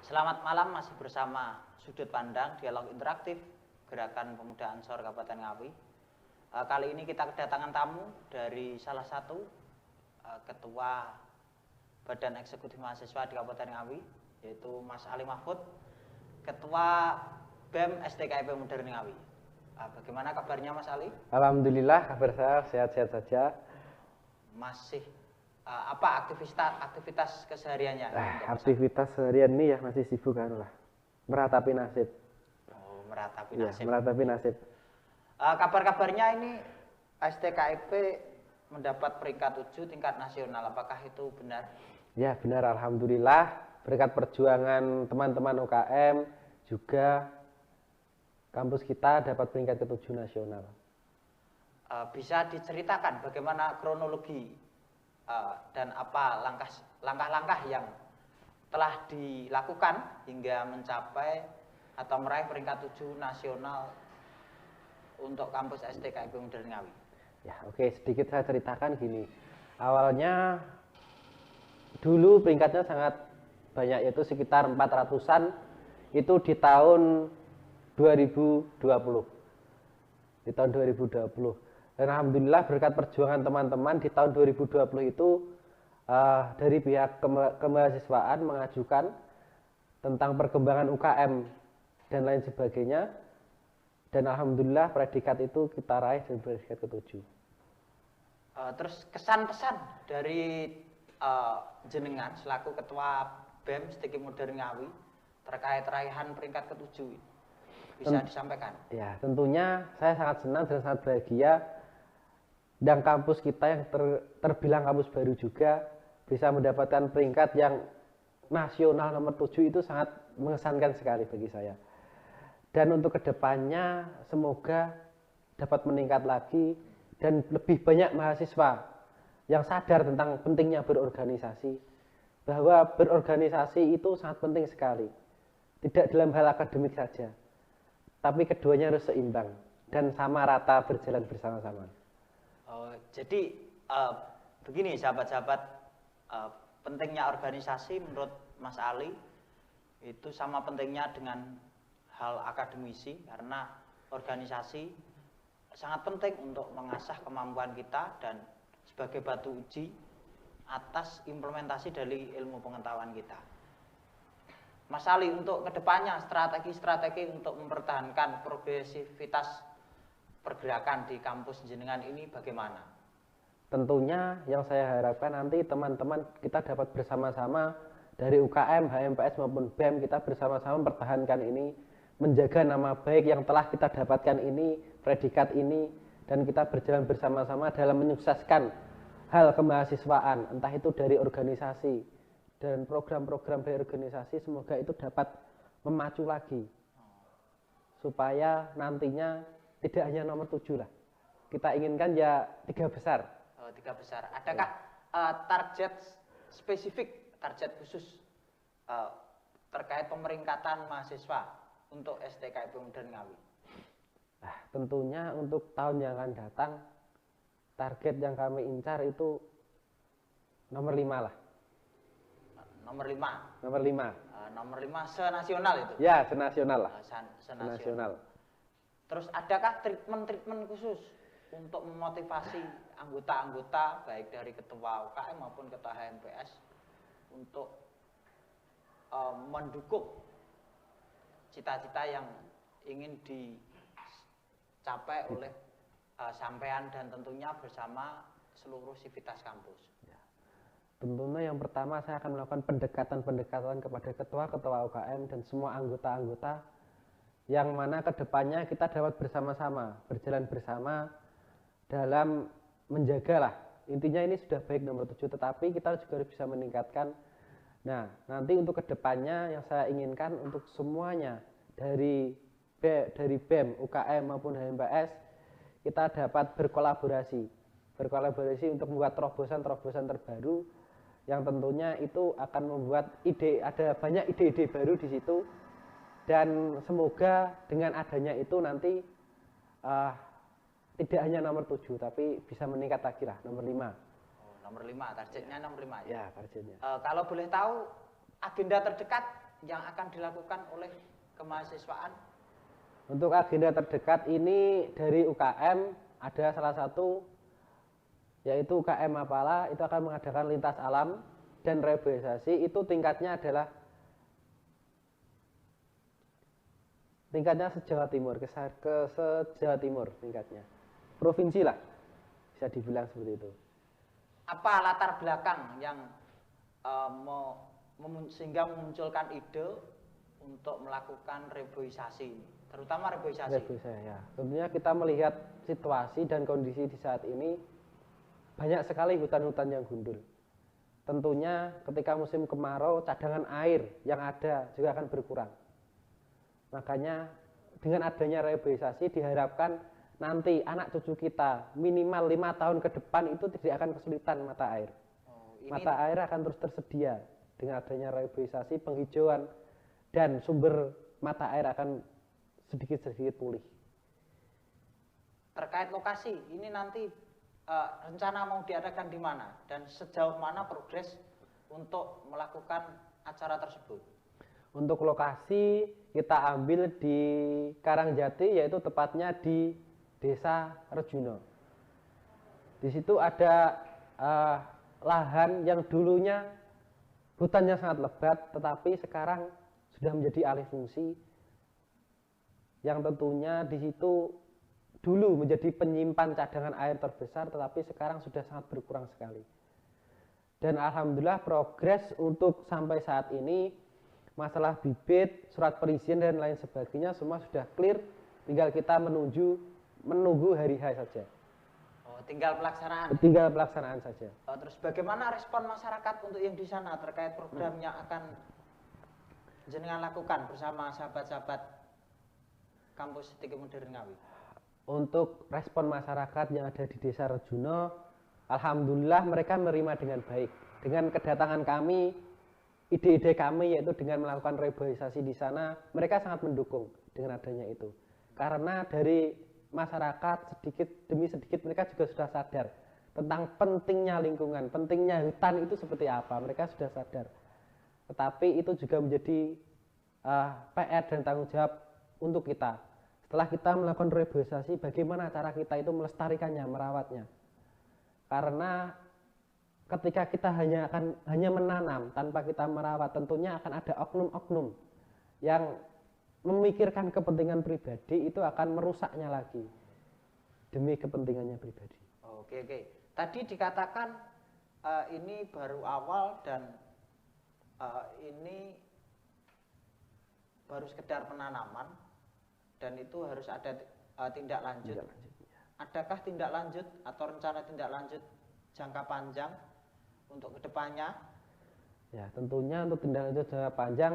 Selamat malam, masih bersama Sudut Pandang Dialog Interaktif Gerakan Pemuda Ansor Kabupaten Ngawi. Kali ini kita kedatangan tamu dari salah satu Ketua Badan Eksekutif Mahasiswa di Kabupaten Ngawi, yaitu Mas Ali Mahfud, Ketua BEM STKIP Modern Ngawi. Bagaimana kabarnya Mas Ali? Alhamdulillah, kabar saya sehat-sehat saja. Masih apa aktivitas kesehariannya? Aktivitas seharian ini ya masih sibuk kan lah, meratapi nasib. Oh, meratapi Ya, nasib. meratapi nasib. Kabar-kabarnya ini STKIP mendapat peringkat 7 tingkat nasional. Apakah itu benar? Ya benar, alhamdulillah. Berkat perjuangan teman-teman UKM juga kampus kita dapat peringkat ke-7 nasional. Bisa diceritakan bagaimana kronologi dan apa langkah-langkah yang telah dilakukan hingga mencapai atau meraih peringkat 7 nasional untuk kampus STKIP Modern Ngawi? Ya, oke, sedikit saya ceritakan gini. Awalnya dulu peringkatnya sangat banyak, yaitu sekitar 400-an itu di tahun 2020. Di tahun 2020. Dan alhamdulillah berkat perjuangan teman-teman di tahun 2020 itu dari pihak kemahasiswaan mengajukan tentang perkembangan UKM dan lain sebagainya. Dan alhamdulillah predikat itu kita raih dan predikat ke-7. Terus kesan-pesan dari jenengan selaku Ketua BEM STKIP Modern Ngawi terkait raihan peringkat ke-7 bisa disampaikan? Ya, tentunya saya sangat senang dan sangat bahagia dan kampus kita yang terbilang kampus baru juga bisa mendapatkan peringkat yang nasional nomor 7 itu sangat mengesankan sekali bagi saya. Dan untuk kedepannya semoga dapat meningkat lagi dan lebih banyak mahasiswa yang sadar tentang pentingnya berorganisasi, bahwa berorganisasi itu sangat penting sekali, tidak dalam hal akademik saja, tapi keduanya harus seimbang dan sama rata berjalan bersama-sama. Jadi begini sahabat-sahabat, pentingnya organisasi menurut Mas Ali itu sama pentingnya dengan hal akademisi, karena organisasi sangat penting untuk mengasah kemampuan kita dan sebagai batu uji atas implementasi dari ilmu pengetahuan kita. Mas Ali, untuk kedepannya strategi-strategi untuk mempertahankan progresivitas pergerakan di kampus jenengan ini bagaimana? Tentunya yang saya harapkan nanti teman-teman kita dapat bersama-sama dari UKM, HMPS maupun BEM, kita bersama-sama mempertahankan ini, menjaga nama baik yang telah kita dapatkan ini, predikat ini, dan kita berjalan bersama-sama dalam menyukseskan hal kemahasiswaan, entah itu dari organisasi dan program-program dari organisasi, semoga itu dapat memacu lagi supaya nantinya tidak hanya nomor 7 lah, kita inginkan ya 3 besar. 3 besar. Adakah target spesifik, target khusus terkait pemeringkatan mahasiswa untuk STKIP Modern Ngawi? Tentunya untuk tahun yang akan datang, target yang kami incar itu nomor 5 lah. Nomor 5? Nomor 5. Nomor 5 senasional itu? Ya, senasional lah. Senasional. Terus adakah treatment khusus untuk memotivasi anggota-anggota baik dari ketua UKM maupun ketua HMPS untuk mendukung cita-cita yang ingin dicapai oleh sampean dan tentunya bersama seluruh sivitas kampus? Ya. Tentunya yang pertama saya akan melakukan pendekatan-pendekatan kepada ketua-ketua UKM dan semua anggota-anggota yang mana kedepannya kita dapat bersama-sama, berjalan bersama dalam menjagalah. Intinya ini sudah baik nomor 7, tetapi kita juga harus bisa meningkatkan. Nah, nanti untuk kedepannya yang saya inginkan untuk semuanya dari BEM, UKM maupun HMPS, kita dapat berkolaborasi untuk membuat terobosan-terobosan terbaru yang tentunya itu akan membuat ada banyak ide-ide baru di situ. Dan semoga dengan adanya itu nanti tidak hanya nomor 7, tapi bisa meningkat lagi lah, nomor 5. Nomor 5, targetnya nomor 5 ya? Ya, targetnya. Kalau boleh tahu agenda terdekat yang akan dilakukan oleh kemahasiswaan? Untuk agenda terdekat ini dari UKM ada salah satu yaitu UKM Mapala itu akan mengadakan lintas alam dan reboisasi. Itu tingkatnya adalah se-Jawa Timur, ke se-Jawa Timur tingkatnya. Provinsi lah, bisa dibilang seperti itu. Apa latar belakang yang sehingga memunculkan ide untuk melakukan reboisasi ini, terutama reboisasi? Ya. Tentunya kita melihat situasi dan kondisi di saat ini banyak sekali hutan-hutan yang gundul. Tentunya ketika musim kemarau cadangan air yang ada juga akan berkurang. Makanya dengan adanya reboisasi diharapkan nanti anak cucu kita minimal 5 tahun ke depan itu tidak akan kesulitan mata air. Mata air akan terus tersedia dengan adanya reboisasi, penghijauan, dan sumber mata air akan sedikit-sedikit pulih. Terkait lokasi, ini nanti rencana mau diadakan di mana dan sejauh mana progres untuk melakukan acara tersebut? Untuk lokasi kita ambil di Karangjati, yaitu tepatnya di Desa Rejuno. Di situ ada lahan yang dulunya hutannya sangat lebat, tetapi sekarang sudah menjadi alih fungsi, yang tentunya di situ dulu menjadi penyimpan cadangan air terbesar, tetapi sekarang sudah sangat berkurang sekali. Dan alhamdulillah progres untuk sampai saat ini, masalah bibit, surat perizinan dan lain sebagainya semua sudah clear, tinggal kita menunggu hari H saja. Tinggal pelaksanaan. Tinggal pelaksanaan saja. Terus bagaimana respon masyarakat untuk yang di sana terkait program yang akan jenengan lakukan bersama sahabat-sahabat kampus Tiki Modern Ngawi? Untuk respon masyarakat yang ada di Desa Rejuno, alhamdulillah mereka menerima dengan baik. Dengan kedatangan kami, ide-ide kami yaitu dengan melakukan reboisasi di sana, mereka sangat mendukung dengan adanya itu. Karena dari masyarakat sedikit demi sedikit mereka juga sudah sadar tentang pentingnya lingkungan, pentingnya hutan itu seperti apa, mereka sudah sadar. Tetapi itu juga menjadi PR dan tanggung jawab untuk kita. Setelah kita melakukan reboisasi, bagaimana cara kita itu melestarikannya, merawatnya. Karena ketika kita hanya menanam tanpa kita merawat, tentunya akan ada oknum-oknum yang memikirkan kepentingan pribadi, itu akan merusaknya lagi demi kepentingannya pribadi. Oke. Tadi dikatakan ini baru awal dan ini baru sekedar penanaman dan itu harus ada tindak lanjut. Adakah tindak lanjut atau rencana tindak lanjut jangka panjang untuk kedepannya? Ya, tentunya untuk tindak lanjut jangka panjang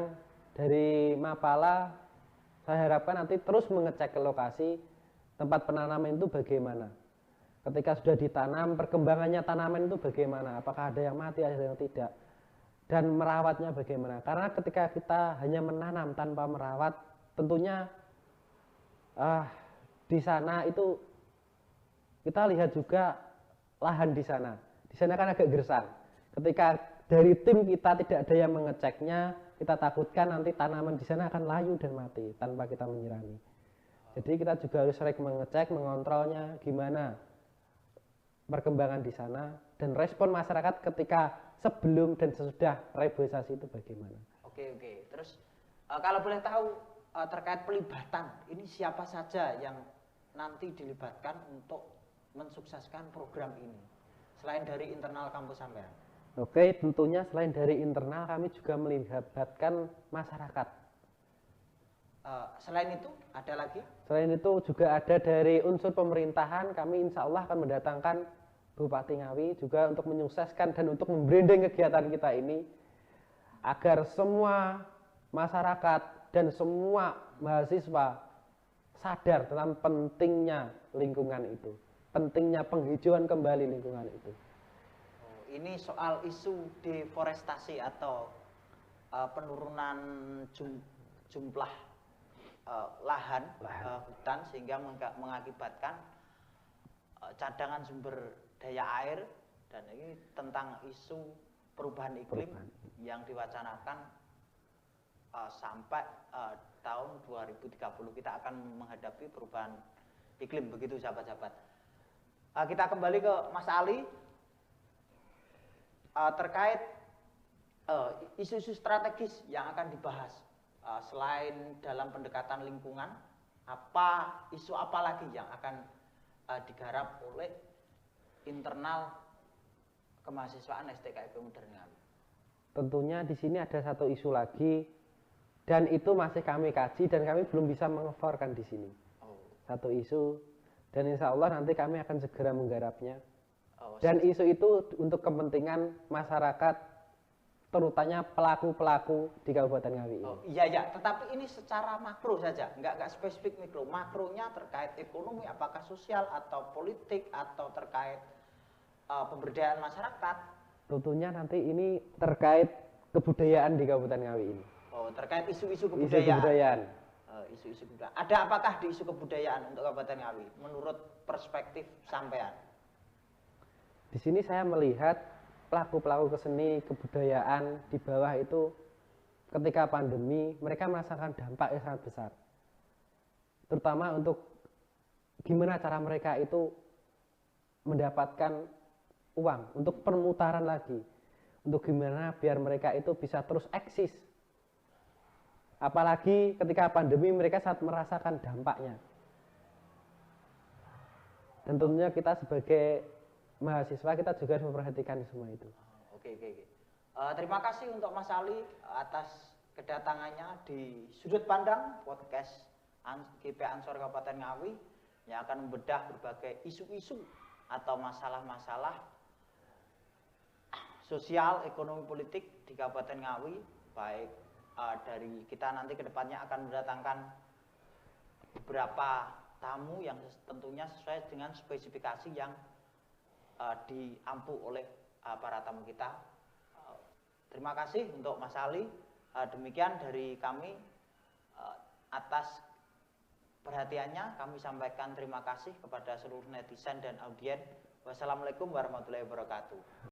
dari Mapala, saya harapkan nanti terus mengecek ke lokasi tempat penanaman itu bagaimana. Ketika sudah ditanam, perkembangannya tanaman itu bagaimana, apakah ada yang mati, ada yang tidak, dan merawatnya bagaimana. Karena ketika kita hanya menanam tanpa merawat, tentunya di sana itu kita lihat juga lahan di sana. Di sana kan agak gersang. Ketika dari tim kita tidak ada yang mengeceknya, kita takutkan nanti tanaman di sana akan layu dan mati tanpa kita menyirami. Jadi kita juga harus sering mengecek, mengontrolnya gimana perkembangan di sana dan respon masyarakat ketika sebelum dan sesudah reboisasi itu bagaimana. Oke. Terus kalau boleh tahu terkait pelibatan, ini siapa saja yang nanti dilibatkan untuk mensukseskan program ini selain dari internal kampus sampean? Oke, tentunya selain dari internal kami juga melibatkan masyarakat. Selain itu ada lagi? Selain itu juga ada dari unsur pemerintahan, kami insya Allah akan mendatangkan Bupati Ngawi juga untuk menyukseskan dan untuk membranding kegiatan kita ini agar semua masyarakat dan semua mahasiswa sadar tentang pentingnya lingkungan itu, pentingnya penghijauan kembali lingkungan itu. Ini soal isu deforestasi atau penurunan jumlah lahan hutan sehingga mengakibatkan cadangan sumber daya air, dan ini tentang isu perubahan iklim yang diwacanakan sampai tahun 2030 kita akan menghadapi perubahan iklim, begitu sahabat-sahabat. Kita kembali ke Mas Ali terkait isu-isu strategis yang akan dibahas selain dalam pendekatan lingkungan, isu apa lagi yang akan digarap oleh internal kemahasiswaan STKIP Modern Ngawi? Tentunya di sini ada satu isu lagi, dan itu masih kami kaji dan kami belum bisa mengeforkan di sini. Satu isu, dan insya Allah nanti kami akan segera menggarapnya. Dan isu itu untuk kepentingan masyarakat, terutama pelaku-pelaku di Kabupaten Ngawi ini. Iya, tetapi ini secara makro saja, nggak spesifik mikro. Makronya terkait ekonomi, apakah sosial atau politik atau terkait pemberdayaan masyarakat. Tentunya nanti ini terkait kebudayaan di Kabupaten Ngawi ini. Terkait isu-isu kebudayaan. Isu-isu kebudayaan. Ada apakah di isu kebudayaan untuk Kabupaten Ngawi menurut perspektif sampean? Di sini saya melihat pelaku-pelaku keseni kebudayaan di bawah itu ketika pandemi mereka merasakan dampak yang sangat besar. Terutama untuk gimana cara mereka itu mendapatkan uang untuk permutaran lagi, untuk gimana biar mereka itu bisa terus eksis, apalagi ketika pandemi mereka saat merasakan dampaknya. Dan tentunya kita sebagai mahasiswa kita juga harus memperhatikan semua itu. Oke. Terima kasih untuk Mas Ali atas kedatangannya di Sudut Pandang podcast GP Ansor Kabupaten Ngawi yang akan membedah berbagai isu-isu atau masalah-masalah sosial, ekonomi, politik di Kabupaten Ngawi. Baik dari kita nanti kedepannya akan mendatangkan beberapa tamu yang tentunya sesuai dengan spesifikasi yang diampu oleh para tamu kita. Terima kasih untuk Mas Ali. Demikian dari kami, atas perhatiannya kami sampaikan terima kasih kepada seluruh netizen dan audien. Wassalamualaikum warahmatullahi wabarakatuh.